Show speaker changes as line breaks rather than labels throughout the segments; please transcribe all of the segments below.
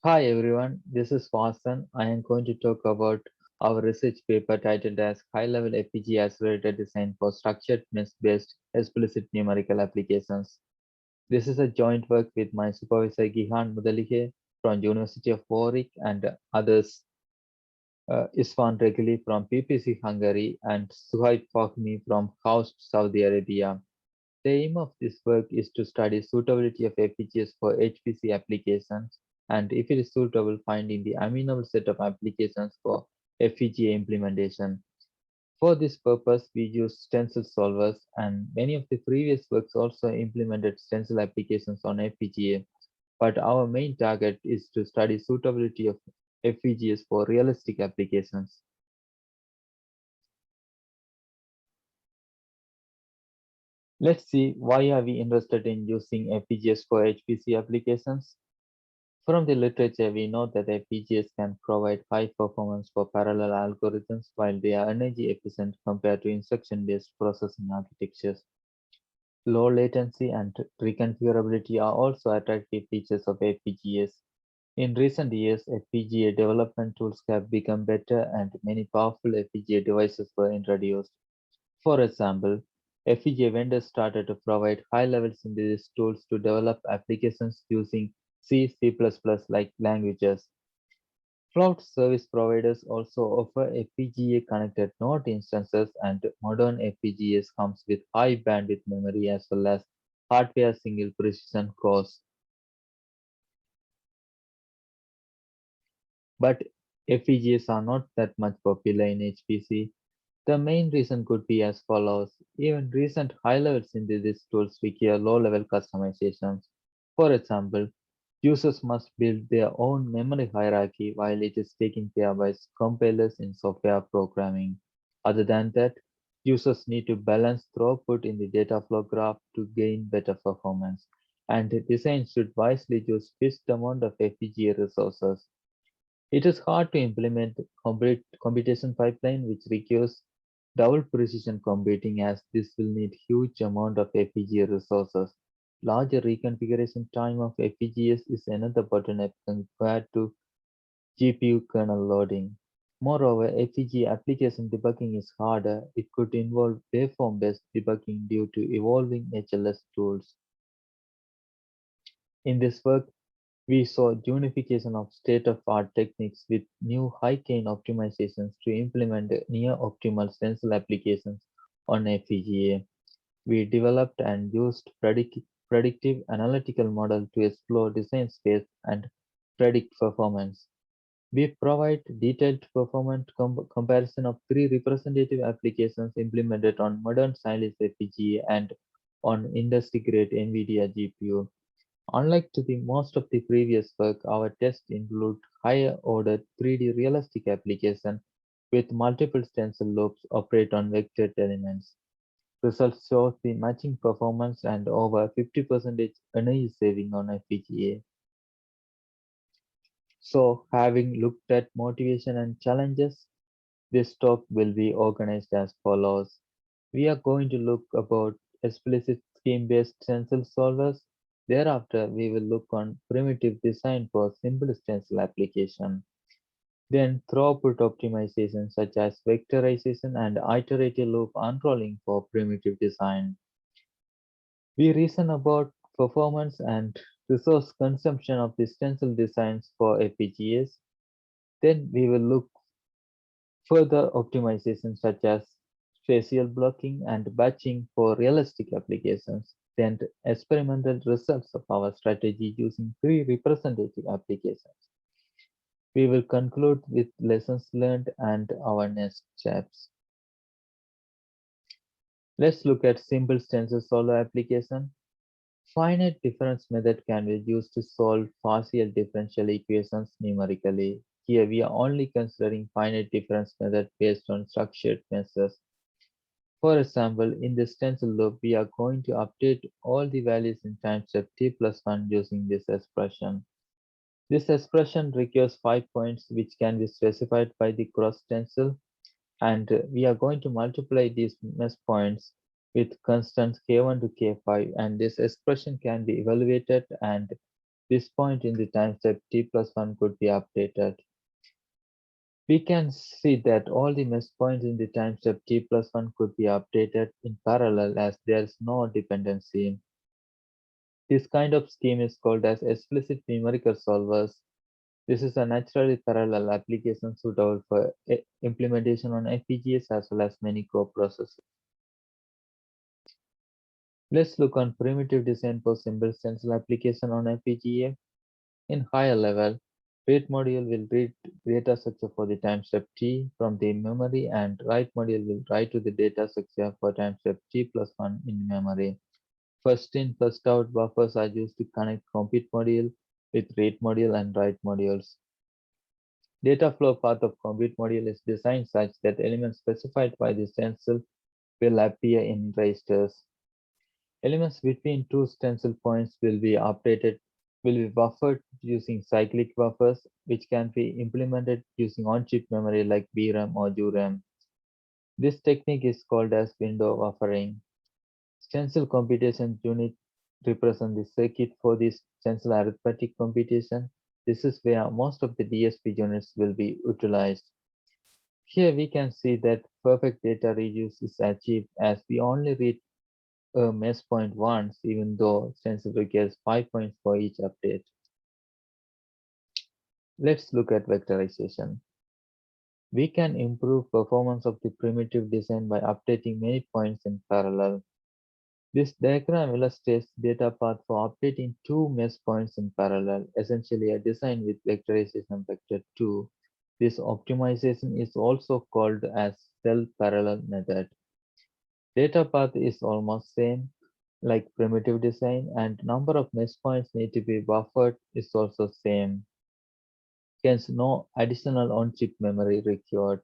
Hi everyone, this is Vasan. I am going to talk about our research paper titled as High-Level FPGA Accelerator Design for Structured Mesh-Based Explicit Numerical Applications. This is a joint work with my supervisor Gihan Mudalihe from University of Warwick and others, Isfan Regli from PPC Hungary and Suhaib Fahmi from House Saudi Arabia. The aim of this work is to study suitability of FPGAs for HPC applications and if it is suitable, finding the amenable set of applications for FPGA implementation. For this purpose, we use stencil solvers and many of the previous works also implemented stencil applications on FPGA, but our main target is to study suitability of FPGAs for realistic applications. Let's see why are we interested in using FPGAs for HPC applications. From the literature, we know that FPGAs can provide high performance for parallel algorithms while they are energy efficient compared to instruction-based processing architectures. Low latency and reconfigurability are also attractive features of FPGAs. In recent years, FPGA development tools have become better and many powerful FPGA devices were introduced. For example, FPGA vendors started to provide high-level synthesis tools to develop applications using C, C++ like languages. Cloud service providers also offer FPGA connected node instances and modern FPGAs comes with high bandwidth memory as well as hardware single precision cores. But FPGAs are not that much popular in HPC. The main reason could be as follows. Even recent high-level synthesis tools require low-level customizations. For example, users must build their own memory hierarchy while it is taken care by compilers in software programming. Other than that, users need to balance throughput in the data flow graph to gain better performance. And design should wisely use fixed amount of FPGA resources. It is hard to implement computation pipeline which requires double precision computing as this will need huge amount of FPGA resources. Larger reconfiguration time of FPGAs is another bottleneck compared to GPU kernel loading. Moreover, FPGA application debugging is harder. It could involve waveform-based debugging due to evolving HLS tools. In this work, we saw unification of state-of-art techniques with new high-gain optimizations to implement near-optimal stencil applications on FPGA. We developed and used predictive analytical model to explore design space and predict performance. We provide detailed performance comparison of three representative applications implemented on modern stylus FPGA and on industry-grade NVIDIA GPU. Unlike to the most of the previous work, our tests include higher order 3D realistic application with multiple stencil loops operate on vectored elements. Results show the matching performance and over 50% energy saving on FPGA. So, having looked at motivation and challenges, this talk will be organized as follows. We are going to look about explicit scheme-based stencil solvers. Thereafter, we will look on primitive design for simple stencil application. Then throughput optimization such as vectorization and iterative loop unrolling for primitive design. We reason about performance and resource consumption of the stencil designs for FPGAs. Then we will look further optimization such as spatial blocking and batching for realistic applications. Then experimental results of our strategy using three representative applications. We will conclude with lessons learned and our next steps. Let's look at simple stencil solver application. Finite difference method can be used to solve partial differential equations numerically. Here we are only considering finite difference method based on structured meshes. For example, in the stencil loop, we are going to update all the values in time step t plus 1 using this expression. This expression requires 5 points which can be specified by the cross stencil and we are going to multiply these mesh points with constants k1 to k5 and this expression can be evaluated and this point in the time step t plus 1 could be updated. We can see that all the mesh points in the time step t plus 1 could be updated in parallel as there is no dependency. This kind of scheme is called as explicit numerical solvers. This is a naturally parallel application suitable for implementation on FPGAs as well as many coprocessors. Let's look on primitive design for simple stencil application on FPGA. In higher level, read module will read data structure for the time step t from the memory and write module will write to the data structure for time step t plus 1 in memory. First in, first out buffers are used to connect compute module with read module and write modules. Data flow path of compute module is designed such that elements specified by the stencil will appear in registers. Elements between two stencil points will be buffered using cyclic buffers, which can be implemented using on-chip memory like VRAM or DRAM. This technique is called as window buffering. Stencil computation unit represent the circuit for this stencil arithmetic computation. This is where most of the DSP units will be utilized. Here we can see that perfect data reuse is achieved as we only read a mesh point once, even though stencil requires 5 points for each update. Let's look at vectorization. We can improve performance of the primitive design by updating many points in parallel. This diagram illustrates data path for updating two mesh points in parallel, essentially a design with vectorization vector 2. This optimization is also called as cell parallel method. Data path is almost same like primitive design and number of mesh points need to be buffered is also same. Hence no additional on-chip memory required,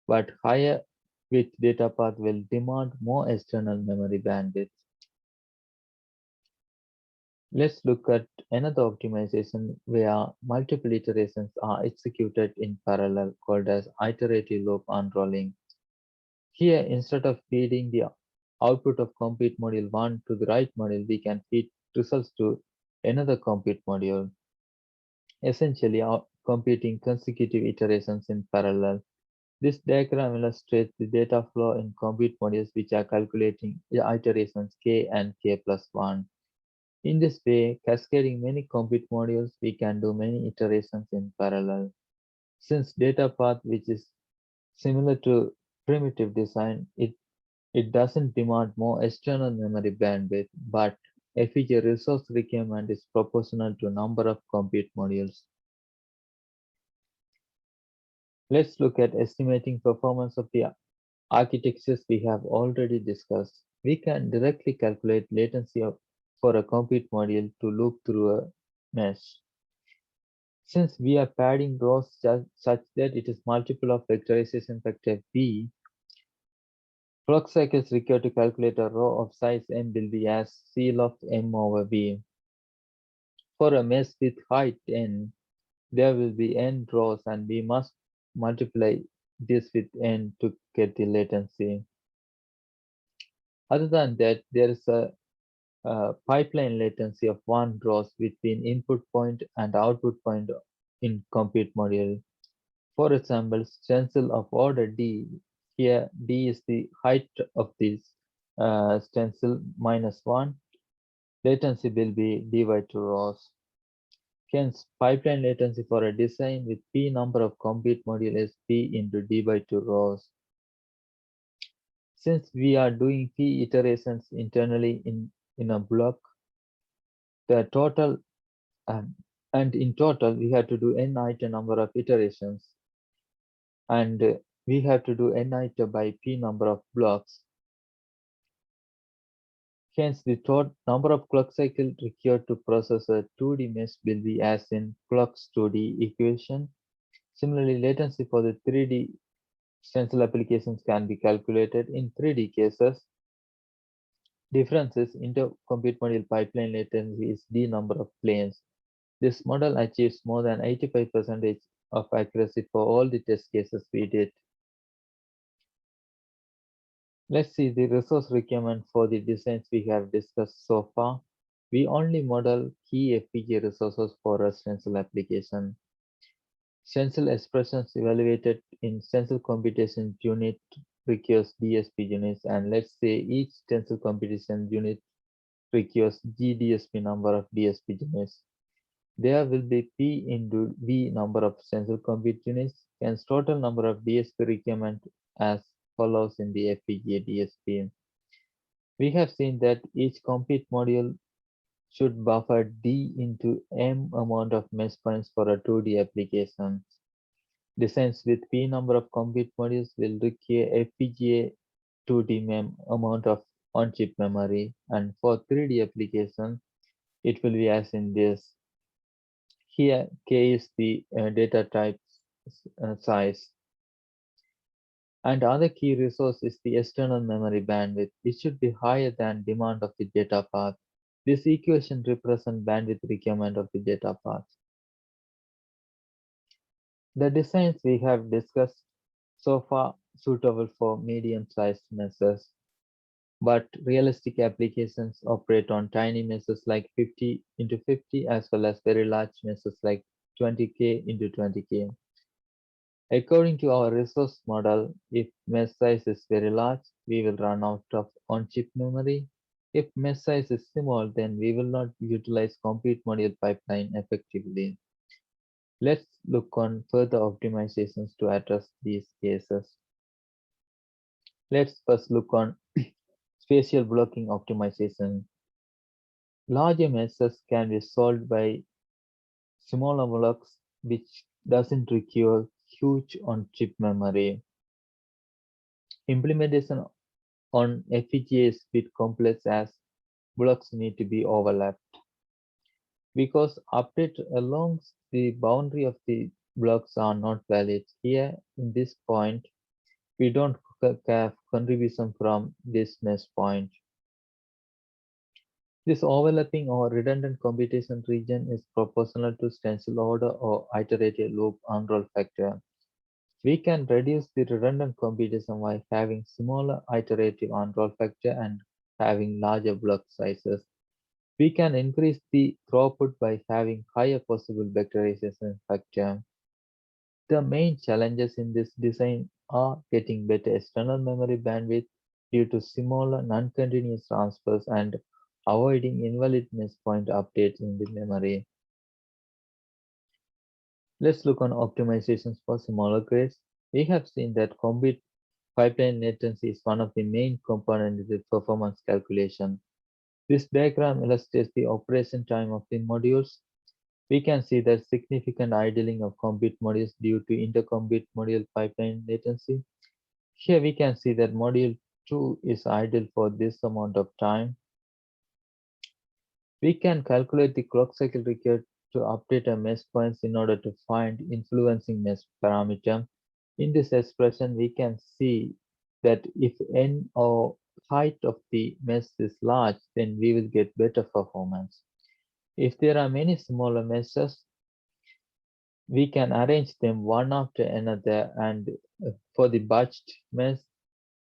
but higher width data path will demand more external memory bandwidth. Let's look at another optimization where multiple iterations are executed in parallel called as iterative loop unrolling. Here, instead of feeding the output of compute module 1 to the write module, we can feed results to another compute module, essentially computing consecutive iterations in parallel. This diagram illustrates the data flow in compute modules which are calculating the iterations k and k plus 1. In this way, cascading many compute modules, we can do many iterations in parallel. Since data path, which is similar to primitive design, it doesn't demand more external memory bandwidth, but FPGA resource requirement is proportional to number of compute modules. Let's look at estimating performance of the architectures we have already discussed. We can directly calculate latency for a compute module to loop through a mesh. Since we are padding rows such that it is multiple of vectorization factor b, clock cycles required to calculate a row of size m will be as C log m over b. For a mesh with height n, there will be n rows and we must multiply this with n to get the latency. Other than that, there is a pipeline latency of 1 rows between input point and output point in compute module. For example, stencil of order d, here d is the height of this stencil minus 1, latency will be d by 2 rows. Hence, pipeline latency for a design with p number of compute module is p into d by 2 rows. Since we are doing p iterations internally in a block, the total and in total we have to do n item number of iterations and we have to do n item by p number of blocks. Hence, the total number of clock cycle required to process a 2D mesh will be as in clock's 2D equation. Similarly, latency for the 3D stencil applications can be calculated in 3D cases. Differences inter-compute module pipeline latency is d number of planes. This model achieves more than 85% of accuracy for all the test cases we did. Let's see the resource requirement for the designs we have discussed so far. We only model key FPGA resources for a stencil application. Stencil expressions evaluated in stencil computation unit requires DSP units, and let's say each stencil computation unit requires GDSP number of DSP units. There will be P into V number of stencil compute units, hence total number of DSP requirement as follows in the FPGA DSP. We have seen that each compute module should buffer D into M amount of mesh points for a 2D application. Designs with P number of compute modules will require FPGA 2D amount of on-chip memory, and for 3D application, it will be as in this. Here, K is the data type size. And other key resource is the external memory bandwidth. It should be higher than demand of the data path. This equation represents bandwidth requirement of the data path. The designs we have discussed so far suitable for medium-sized meshes, but realistic applications operate on tiny meshes like 50 into 50 as well as very large meshes like 20K into 20K. According to our resource model, if mesh size is very large, we will run out of on-chip memory. If mesh size is small, then we will not utilize compute module pipeline effectively. Let's look on further optimizations to address these cases. Let's first look on spatial blocking optimization. Larger meshes can be solved by smaller blocks which doesn't require huge on-chip memory. Implementation on FPGA is a bit complex as blocks need to be overlapped. Because update along the boundary of the blocks are not valid. Here in this point, we don't have contribution from this mesh point. This overlapping or redundant computation region is proportional to stencil order or iterative loop unroll factor. We can reduce the redundant computation by having smaller iterative unroll factor and having larger block sizes. We can increase the throughput by having higher possible vectorization factor. The main challenges in this design are getting better external memory bandwidth due to smaller non-continuous transfers and avoiding invalid mesh point updates in the memory. Let's look on optimizations for smaller grids. We have seen that compute pipeline latency is one of the main components in the performance calculation. This diagram illustrates the operation time of the modules. We can see that significant idling of compute modules due to intercompute module pipeline latency. Here we can see that module 2 is idle for this amount of time. We can calculate the clock cycle required to update a mesh points in order to find influencing mesh parameter. In this expression, we can see that if n or height of the mesh is large, then we will get better performance. If there are many smaller meshes, we can arrange them one after another, and for the batched mesh,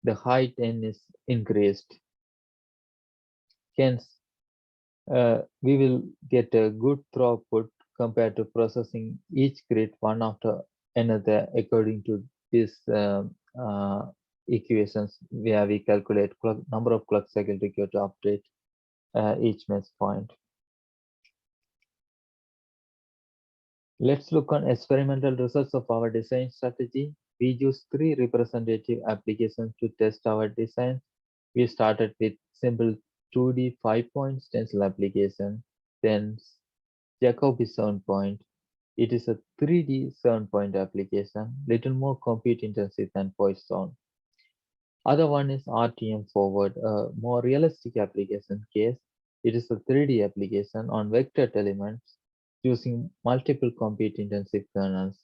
the height n is increased. Hence, we will get a good throughput compared to processing each grid one after another according to these equations where we calculate number of clock cycle required to update each mesh point. Let's look on experimental results of our design strategy. We use 3 representative applications to test our design. We started with simple 2D 5-point stencil application, then Jacobi 7-point. It is a 3D 7-point application, little more compute intensive than Poisson. Other one is RTM forward, a more realistic application case. It is a 3D application on vectored elements using multiple compute intensive kernels.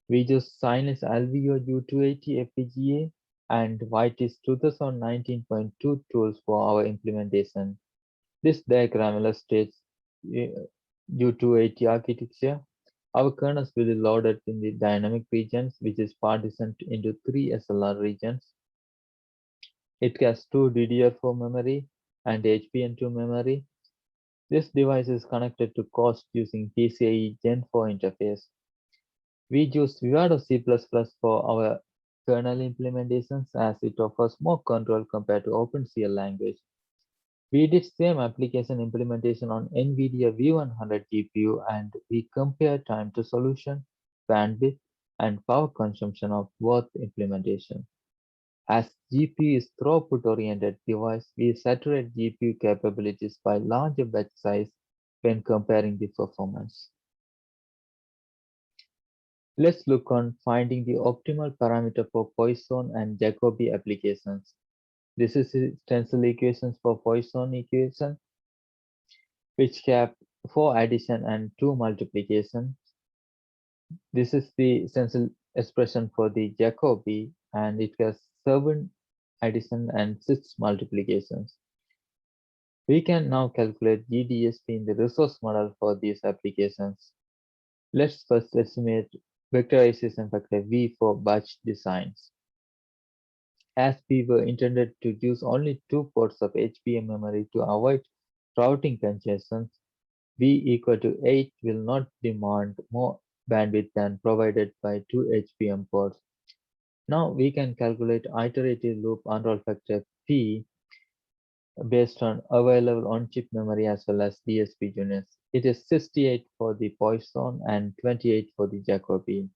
We use Sinus Alveo U280 FPGA and White's 2019.2 tools for our implementation. This diagram illustrates U280 architecture. Our kernels will be loaded in the dynamic regions, which is partitioned into 3 SLR regions. It has 2 DDR4 memory and HBM2 memory. This device is connected to COST using PCIe Gen 4 interface. We use Vivado C++ for our kernel implementations as it offers more control compared to OpenCL language. We did same application implementation on NVIDIA V100 GPU and we compare time to solution, bandwidth, and power consumption of both implementation. As GPU is throughput-oriented device, we saturate GPU capabilities by larger batch size when comparing the performance. Let's look on finding the optimal parameter for Poisson and Jacobi applications. This is the stencil equations for Poisson equation, which have 4 addition and 2 multiplication. This is the stencil expression for the Jacobi, and it has 7 addition and 6 multiplications. We can now calculate GDSP in the resource model for these applications. Let's first estimate vectorization factor V for batch designs. As we were intended to use only 2 ports of HBM memory to avoid routing congestion, V equal to 8 will not demand more bandwidth than provided by 2 HBM ports. Now we can calculate iterative loop unroll factor P based on available on-chip memory as well as DSP units. It is 68 for the Poisson and 28 for the Jacobi.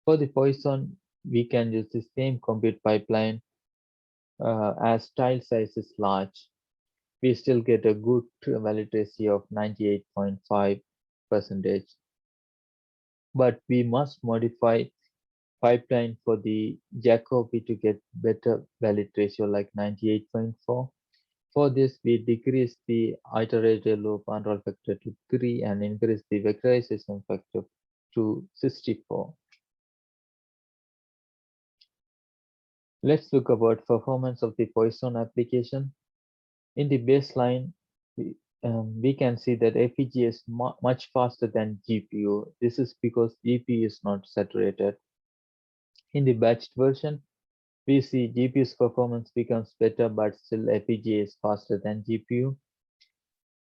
For the Poisson, we can use the same compute pipeline as tile size is large. We still get a good valid ratio of 98.5%. But we must modify pipeline for the Jacobi to get better valid ratio like 98.4. For this, we decrease the iterative loop unroll factor to 3 and increase the vectorization factor to 64. Let's look about performance of the Poisson application. In the baseline, we can see that FPGA is much faster than GPU. This is because GPU is not saturated. In the batched version, we see GPU's performance becomes better, but still FPGA is faster than GPU.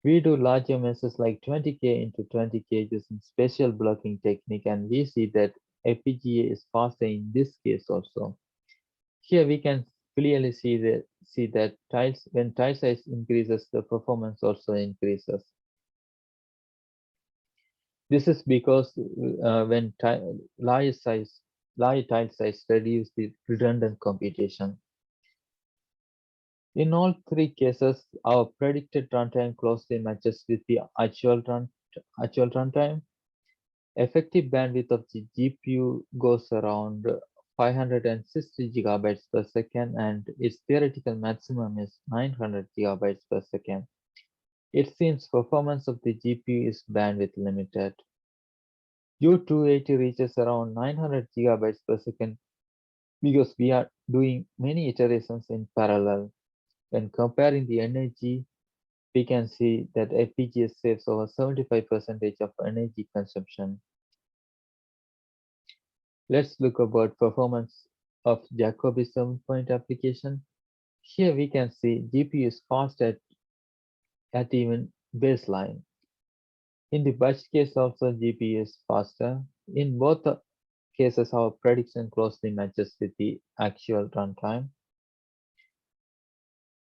We do larger meshes like 20K into 20K using special blocking technique, and we see that FPGA is faster in this case also. Here we can clearly see that when tile size increases, the performance also increases. This is because when large tile size reduce the redundant computation. In all 3 cases, our predicted runtime closely matches with the actual runtime. Effective bandwidth of the GPU goes around 560 gigabytes per second, and its theoretical maximum is 900 gigabytes per second. It seems performance of the GPU is bandwidth limited. U280 reaches around 900 gigabytes per second because we are doing many iterations in parallel. When comparing the energy, we can see that FPGA saves over 75% of energy consumption. Let's look about performance of Jacobi 7-point application. Here we can see GPU is fast at even baseline. In the batch case also GPU is faster. In both cases our prediction closely matches with the actual runtime.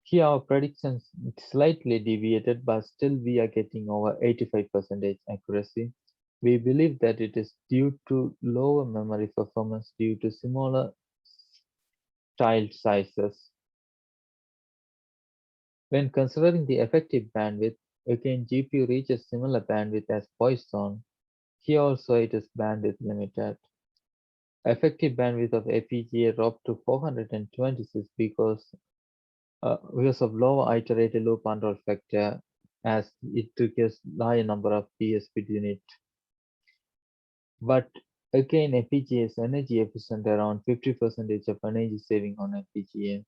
Here our predictions slightly deviated, but still we are getting over 85% accuracy. We believe that it is due to lower memory performance due to smaller tile sizes. When considering the effective bandwidth, again GPU reaches similar bandwidth as Poisson. Here also it is bandwidth limited. Effective bandwidth of FPGA dropped to 426 because of lower iterative loop unroll factor, as it requires higher number of DSP unit. But again, FPGA is energy efficient, around 50% of energy saving on FPGA.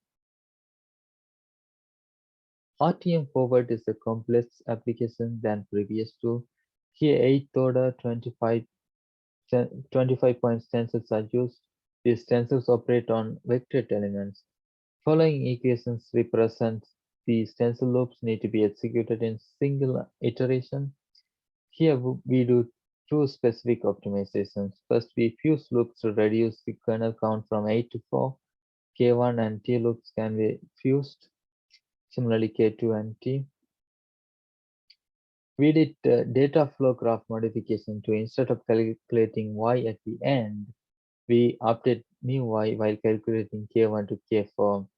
RTM forward is a complex application than previous two. Here 8th order 25-point stencils are used. These stencils operate on vectored elements. Following equations represent the stencil loops need to be executed in single iteration. Here we do two specific optimizations. First, we fuse loops to reduce the kernel count from 8 to 4. K1 and T loops can be fused. Similarly, K2 and T. We did data flow graph modification to instead of calculating y at the end, we update new y while calculating K1 to K4.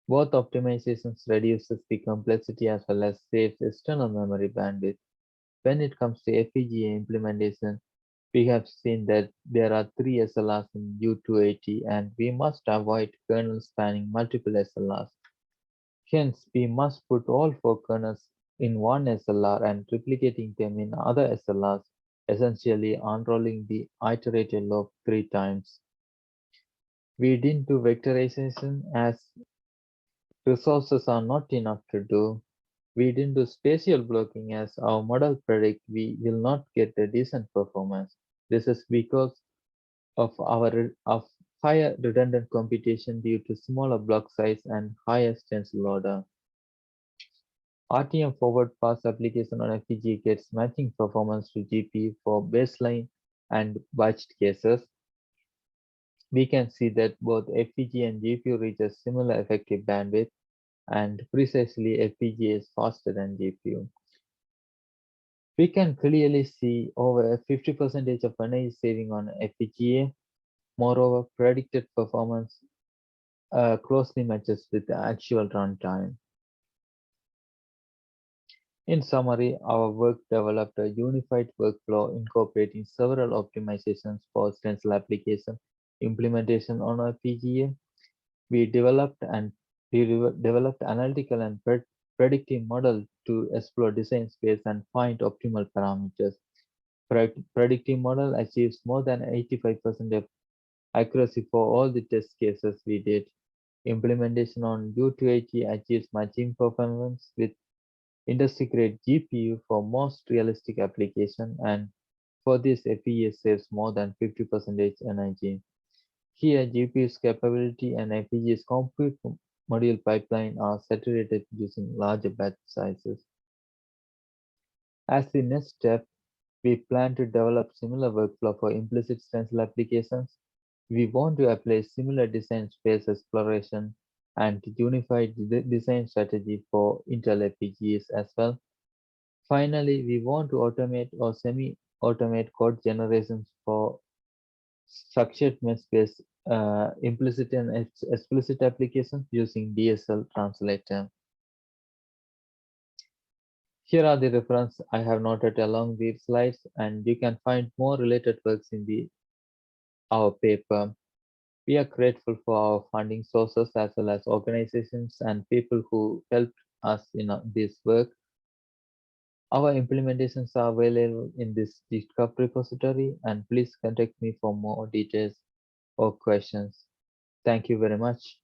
Both optimizations reduces the complexity as well as saves external memory bandwidth. When it comes to FPGA implementation, we have seen that there are three SLRs in U280 and we must avoid kernels spanning multiple SLRs. Hence, we must put all four kernels in one SLR and replicating them in other SLRs, essentially unrolling the iterator loop 3 times. We didn't do vectorization as resources are not enough to do. We didn't do spatial blocking as our model predict we will not get a decent performance. This is because of higher redundant computation due to smaller block size and higher stencil order. RTM forward pass application on FPGA gets matching performance to GPU for baseline and batched cases. We can see that both FPGA and GPU reaches similar effective bandwidth, and precisely FPGA is faster than GPU. We can clearly see over 50% of energy saving on FPGA. Moreover, predicted performance closely matches with the actual runtime. In summary, our work developed a unified workflow incorporating several optimizations for stencil application implementation on FPGA. We developed analytical and predictive model to explore design space and find optimal parameters. Predictive model achieves more than 85% of accuracy for all the test cases we did. Implementation on U280 achieves matching performance with industry-grade GPU for most realistic application, and for this FPGA saves more than 50% energy. Here, GPU's capability and FPGA's compute module pipeline are saturated using larger batch sizes. As the next step, we plan to develop similar workflow for implicit stencil applications. We want to apply similar design space exploration and unified design strategy for Intel FPGAs as well. Finally, we want to automate or semi-automate code generations for structured mesh-based implicit and explicit applications using DSL translator. Here are the references I have noted along these slides, and you can find more related works in our paper. We are grateful for our funding sources as well as organizations and people who helped us in this work. Our implementations are available in this GitHub repository, and please contact me for more details or questions. Thank you very much.